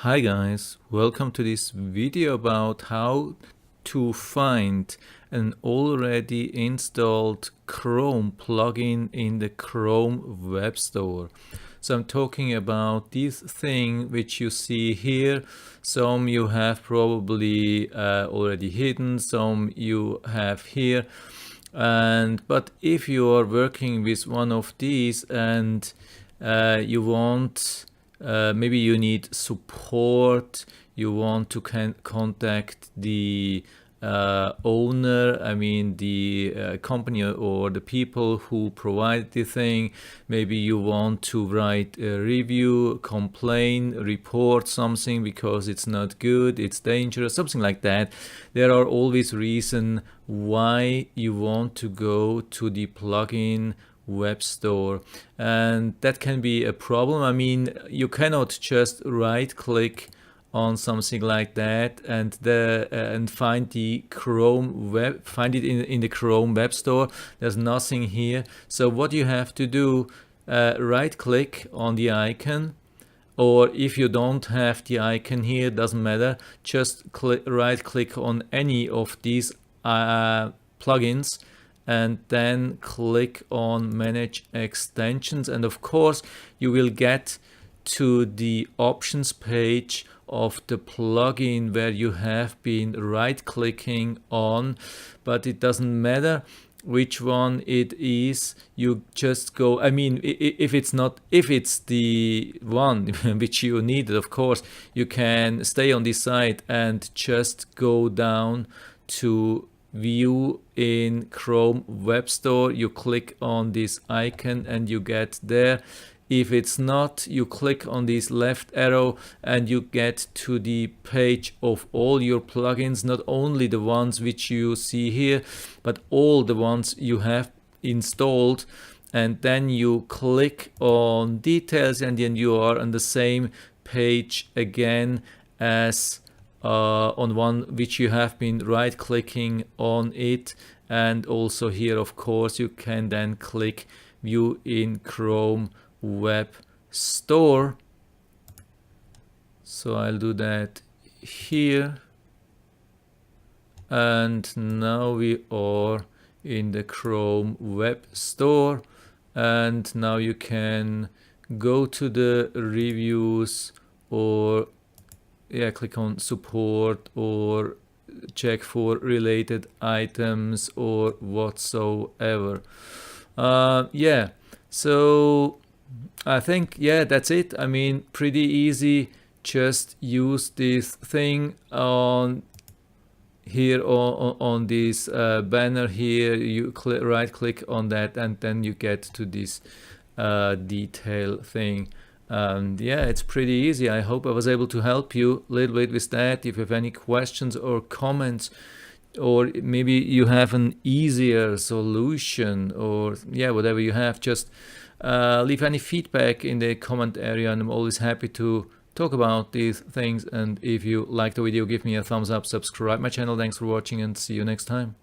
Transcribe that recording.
Hi guys, welcome to this video about how to find an already installed Chrome plugin in the Chrome Web Store. So I'm talking about this thing which you see here. Some you have probably already hidden, some you have here. But if you are working with one of these and you want maybe you need support, you want to contact the owner, I mean the company or the people who provide the thing. Maybe you want to write a review, complain, report something because it's not good, it's dangerous, something like that. There are always reasons why you want to go to the plugin web store, and that can be a problem. I mean, you cannot just right click on something like that and find the Chrome web, find it in the Chrome web store. There's nothing here. So what you have to do, right click on the icon, or if you don't have the icon here, doesn't matter, just right click on any of these plugins and then click on manage extensions, and of course you will get to the options page of the plugin where you have been right clicking on. But it doesn't matter which one it is, you just go, I mean, if it's the one which you needed, of course you can stay on this site and just go down to view in Chrome Web Store. You click on this icon and you get there. If it's not, you click on this left arrow and you get to the page of all your plugins, not only the ones which you see here, but all the ones you have installed. And then you click on details and then you are on the same page again as on one which you have been right clicking on it. And also here, of course, you can then click view in Chrome Web Store. So I'll do that here, and now we are in the Chrome Web Store, and now you can go to the reviews or click on support or check for related items or whatsoever. So I think that's it. I mean, pretty easy. Just use this thing on here on this banner here. You right click on that and then you get to this detail thing. And it's pretty easy. I hope I was able to help you a little bit with that. If you have any questions or comments, or maybe you have an easier solution, or whatever you have, just leave any feedback in the comment area, and I'm always happy to talk about these things. And if you like the video, give me a thumbs up, subscribe my channel. Thanks for watching and see you next time.